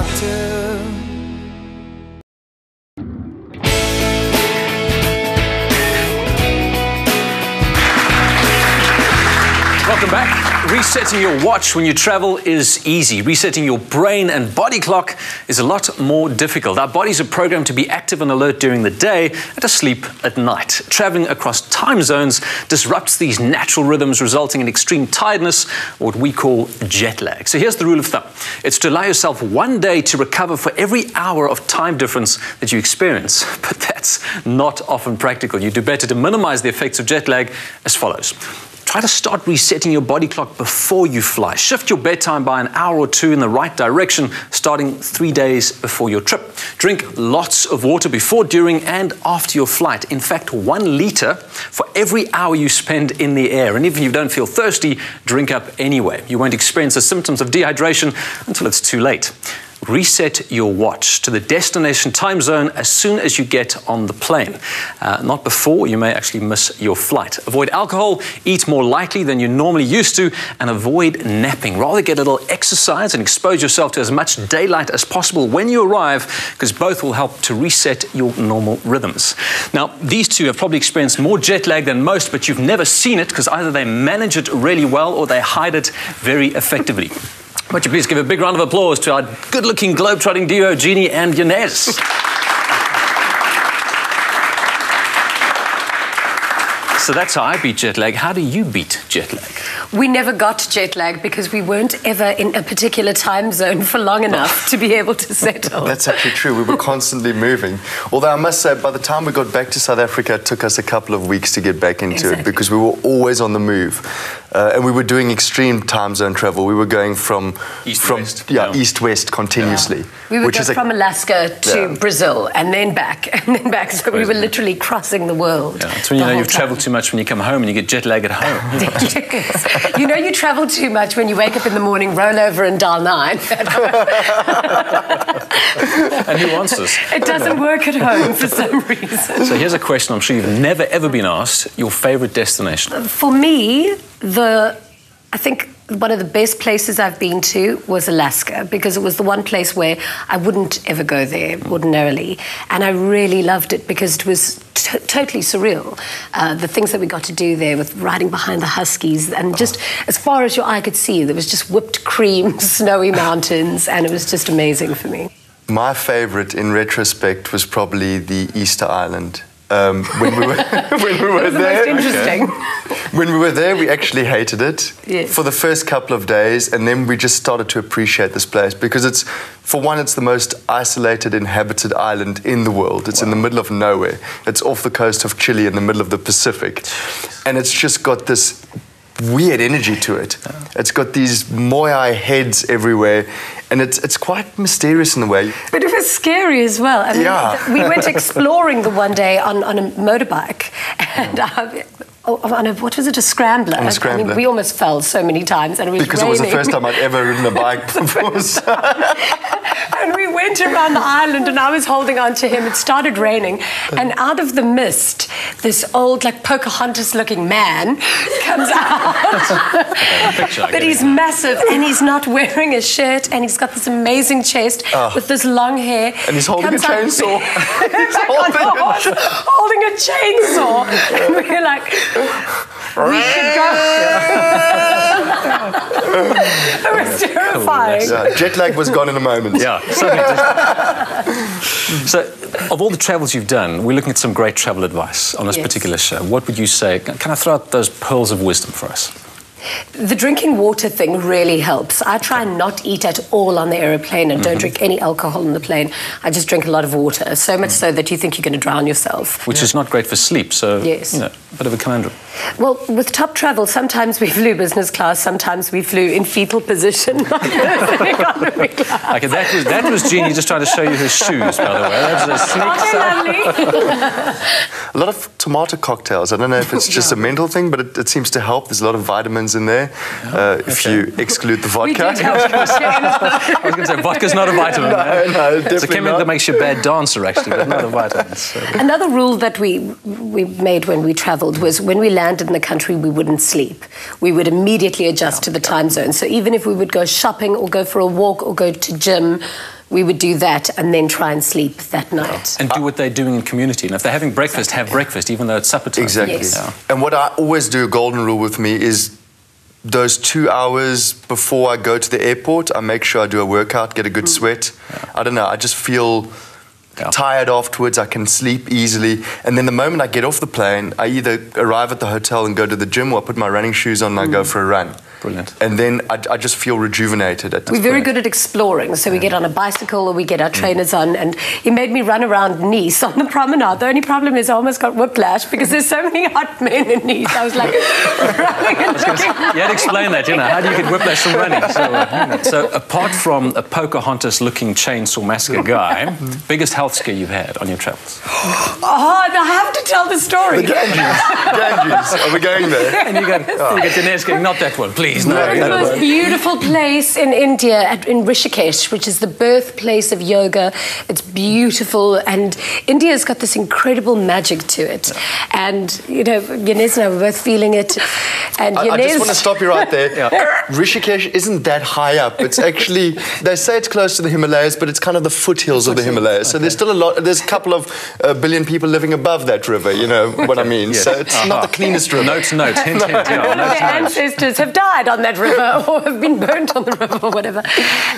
doctor. Welcome back. Resetting your watch when you travel is easy. Resetting your brain and body clock is a lot more difficult. Our bodies are programmed to be active and alert during the day and to sleep at night. Traveling across time zones disrupts these natural rhythms, resulting in extreme tiredness, or what we call jet lag. So here's the rule of thumb. It's to allow yourself 1 day to recover for every hour of time difference that you experience. But that's not often practical. You do better to minimize the effects of jet lag as follows. Try to start resetting your body clock before you fly. Shift your bedtime by an hour or two in the right direction, starting 3 days before your trip. Drink lots of water before, during, and after your flight. In fact, 1 liter for every hour you spend in the air. And even if you don't feel thirsty, drink up anyway. You won't experience the symptoms of dehydration until it's too late. Reset your watch to the destination time zone as soon as you get on the plane. Not before, you may actually miss your flight. Avoid alcohol, eat more lightly than you normally used to, and avoid napping. Rather get a little exercise and expose yourself to as much daylight as possible when you arrive, because both will help to reset your normal rhythms. Now, these two have probably experienced more jet lag than most, but you've never seen it because either they manage it really well or they hide it very effectively. Would you please give a big round of applause to our good-looking globe-trotting duo, Jeannie and Janez. So that's how I beat jet lag. How do you beat jet lag? We never got jet lag because we weren't ever in a particular time zone for long enough to be able to settle. That's actually true. We were constantly moving. Although I must say, by the time we got back to South Africa, it took us a couple of weeks to get back into it because we were always on the move. And we were doing extreme time zone travel. We were going from east-west continuously. Yeah. We would go from Alaska to Brazil and then back and then back. So we were literally crossing the world. Yeah. It's when you know you've travelled too much when you come home and you get jet lag at home. Yes. You know you travel too much when you wake up in the morning, roll over and dial 9. And who wants this? It doesn't work at home for some reason. So here's a question I'm sure you've never ever been asked. Your favourite destination? For me, I think one of the best places I've been to was Alaska, because it was the one place where I wouldn't ever go there ordinarily. And I really loved it because it was totally surreal. The things that we got to do there with riding behind the huskies, and just as far as your eye could see, there was just whipped cream, snowy mountains, and it was just amazing for me. My favourite, in retrospect, was probably the Easter Island. When we were there, most interesting. When we were there, we actually hated it Yes. for the first couple of days, and then we just started to appreciate this place because it's, for one, it's the most isolated, inhabited island in the world. It's in the middle of nowhere. It's off the coast of Chile in the middle of the Pacific, and it's just got this weird energy to it. It's got these moai heads everywhere, and it's quite mysterious in a way. But it was scary as well. I mean, we went exploring the one day on a motorbike, and what was it, a scrambler? On a scrambler. I mean, we almost fell so many times, and it was because raining. it was the first time I'd ever ridden a bike before. And we went around the island, and I was holding on to him. It started raining, and out of the mist, this old, like Pocahontas-looking man comes out. But he's massive, and he's not wearing a shirt, and he's got this amazing chest with this long hair. And he's holding a chainsaw. Holding a chainsaw. And we were like, we should go. It was terrifying. Yeah, jet lag was gone in a moment. Yeah. So, of all the travels you've done, we're looking at some great travel advice on this particular show. What would you say? Can I throw out those pearls of wisdom for us? The drinking water thing really helps. I try and not eat at all on the aeroplane and don't drink any alcohol on the plane. I just drink a lot of water, so much so that you think you're going to drown yourself. Which is not great for sleep, so, yes. You know, a bit of a conundrum. Well, with top travel, sometimes we flew business class, sometimes we flew in fetal position. Economy class. Okay, that was Jeannie just trying to show you her shoes, by the way. That was a sneak A lot of tomato cocktails. I don't know if it's just a mental thing, but it seems to help. There's a lot of vitamins in there, if you exclude the vodka. I was going to say, vodka's not a vitamin. No, definitely it's a chemical that makes you a bad dancer, actually, but not a vitamin. So. Another rule that we made when we travelled was when we landed in the country, we wouldn't sleep. We would immediately adjust to the time zone. So even if we would go shopping or go for a walk or go to gym, we would do that and then try and sleep that night. And do what they're doing in community. And if they're having breakfast, have breakfast, even though it's supper time. Exactly. Yes. Yeah. And what I always do, a golden rule with me, is those 2 hours before I go to the airport, I make sure I do a workout, get a good sweat. I don't know, I just feel tired afterwards, I can sleep easily. And then the moment I get off the plane, I either arrive at the hotel and go to the gym, or I put my running shoes on and I go for a run. Brilliant. And then I just feel rejuvenated at this We're very point. good at exploring, so we get on a bicycle or we get our trainers on, and he made me run around Nice on the promenade. The only problem is I almost got whiplash because there's so many hot men in Nice. I was like running and You had to explain that, you know. How do you get whiplash from running? So apart from a Pocahontas-looking chainsaw massacre guy, biggest health scare you've had on your travels? Oh, and I have to tell the story. The Ganges. Are we going there? And you go Janez going, not that one, please. No, The most beautiful place in India, in Rishikesh, which is the birthplace of yoga. It's beautiful, and India's got this incredible magic to it. And, you know, Janez and I were both feeling it. And I just want to stop you right there. Rishikesh isn't that high up. It's actually, they say it's close to the Himalayas, but it's kind of the foothills of the Himalayas. So there's still there's a couple of billion people living above that river, you know what I mean? So it's not the cleanest river. Notes, hint, hint. Their ancestors have died on that river or have been burnt on the river or whatever.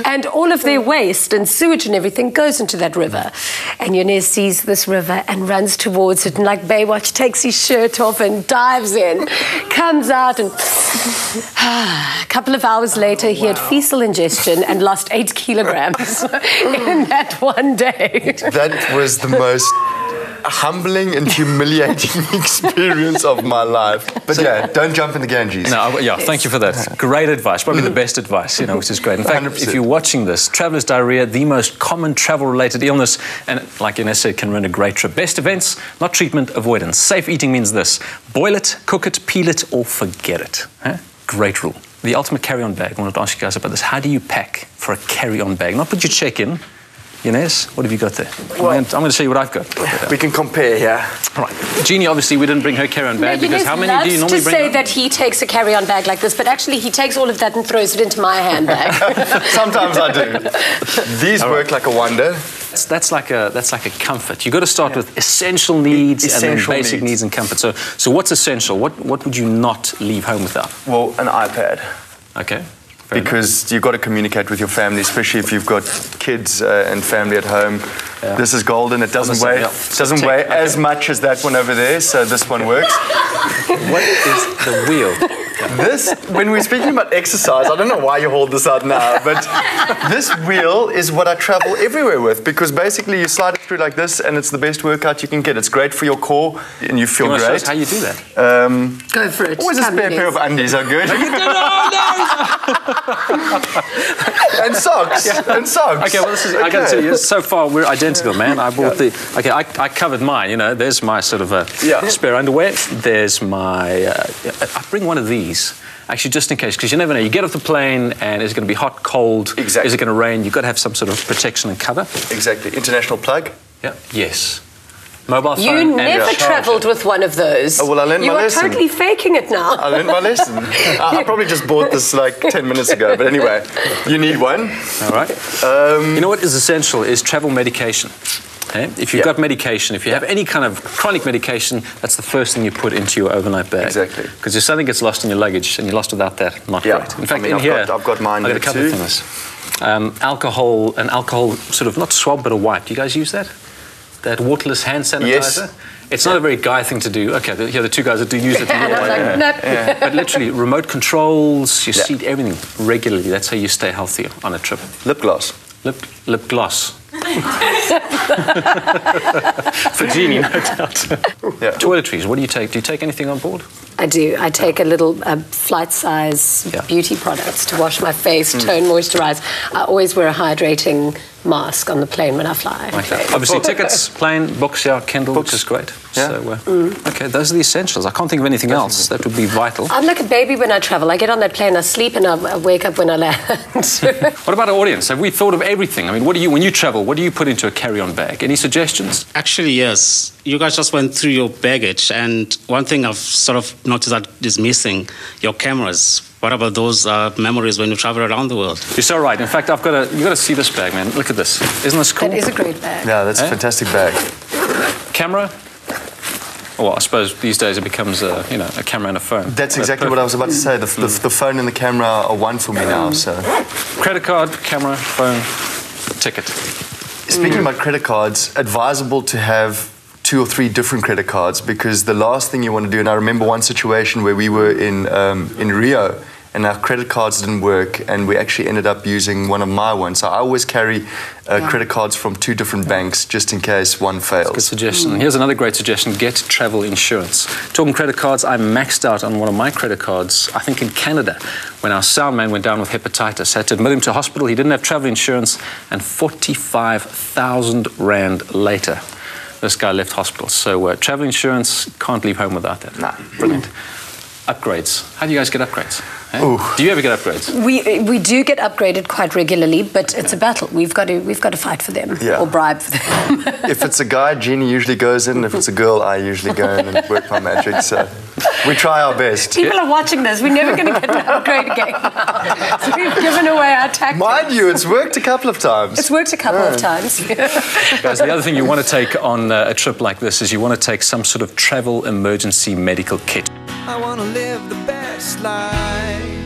And all of their waste and sewage and everything goes into that river. And Janez sees this river and runs towards it, and like Baywatch takes his shirt off and dives in, comes out, and a couple of hours later he had fecal ingestion and lost 8 kilograms in that one day. That was the most humbling and humiliating experience of my life. But yeah, don't jump in the Ganges. No, thank you for that. Great advice, probably the best advice, you know, which is great. In fact, 100%. if you're watching this, traveller's diarrhea, the most common travel-related illness, and like Janez said, can ruin a great trip. Best events, not treatment, avoidance. Safe eating means this: boil it, cook it, peel it, or forget it. Huh? Great rule. The ultimate carry-on bag. I wanted to ask you guys about this. How do you pack for a carry-on bag? Not put your check-in. Janez, what have you got there? Well, I'm going to show you what I've got. We can compare here. All right. Jeannie, obviously, we didn't bring her carry-on bag because how many do you normally bring? To say that he takes a carry-on bag like this, but actually he takes all of that and throws it into my handbag. Sometimes I do. These work like a wonder. That's like a comfort. You've got to start with essential needs and then basic needs and comfort. So what's essential? What would you not leave home without? Well, an iPad. Okay. Because you've got to communicate with your family, especially if you've got kids and family at home. Yeah. This is golden. It doesn't weigh as much as that one over there, so this one works. What is the wheel? This, when we're speaking about exercise, I don't know why you hold this out now, but this wheel is what I travel everywhere with, because basically you slide it through like this and it's the best workout you can get. It's great for your core and you feel great. great. Show us how you do that? Go for it. Always a spare pair of undies are good. And socks. Yeah. And socks. Okay, well, I got to tell you, so far we're identical, man. I bought I covered mine, you know. There's my sort of spare underwear. There's my, I bring one of these. Actually, just in case, because you never know. You get off the plane and is it going to be hot, cold? Exactly. Is it going to rain? You've got to have some sort of protection and cover. Exactly. International plug? Yeah. Yes. Mobile phone. You never travelled with one of those. Oh, well, I learned my lesson. You are totally faking it now. I learned my lesson. I probably just bought this like 10 minutes ago. But anyway, you need one. All right. You know what is essential is travel medication. Okay? If you've got medication, if you have any kind of chronic medication, that's the first thing you put into your overnight bag. Exactly. Because if something gets lost in your luggage and you're lost without that, not great. In fact, I've got mine I've got a couple of things. Alcohol sort of, not swab, but a wipe. Do you guys use that? That waterless hand sanitizer? Yes. It's not a very guy thing to do. Okay, here are the two guys that do use it. But literally, remote controls, your seat, everything regularly. That's how you stay healthy on a trip. Lip gloss. Lip gloss. For Jeannie, no doubt. Toiletries, what do you take? Do you take anything on board? I do. I take a little flight-size beauty products to wash my face, tone, moisturise. I always wear a hydrating mask on the plane when I fly. Okay. Obviously, tickets, plane, books, Kindle, which is great. Yeah. So, okay, those are the essentials. I can't think of anything else that would be vital. I'm like a baby when I travel. I get on that plane, I sleep, and I wake up when I land. What about our audience? Have we thought of everything? I mean, when you travel, what do you put into a carry-on bag? Any suggestions? Actually, yes. you guys just went through your baggage, and one thing I've sort of noticed that is missing, your cameras. What about those memories when you travel around the world? You're so right. In fact, you've got to see this bag, man. Look at this. Isn't this cool? That is a great bag. Yeah, that's a fantastic bag. Camera. Well, I suppose these days it becomes a camera and a phone. That's exactly what I was about to say. The phone and the camera are one for me now. So, credit card, camera, phone, ticket. Speaking about credit cards, advisable to have 2 or 3 different credit cards, because the last thing you want to do, and I remember one situation where we were in Rio and our credit cards didn't work, and we actually ended up using one of my ones. So I always carry credit cards from 2 different banks just in case one fails. Good suggestion. Here's another great suggestion: get travel insurance. Talking credit cards, I maxed out on one of my credit cards, I think in Canada, when our sound man went down with hepatitis. I had to admit him to hospital. He didn't have travel insurance, and 45,000 Rand later, this guy left hospital. So travel insurance, can't leave home without that. Nah. Brilliant. Upgrades. How do you guys get upgrades? Eh? Do you ever get upgrades? We do get upgraded quite regularly, but it's a battle. We've got to fight for them or bribe for them. If it's a guy, Jeannie usually goes in. If it's a girl, I usually go in and work my magic. So we try our best. People are watching this. We're never going to get an upgrade again. So we've given away our tactics. Mind you, it's worked a couple of times. It's worked a couple of times. Guys, the other thing you want to take on a trip like this is you want to take some sort of travel emergency medical kit. I want to live the best life.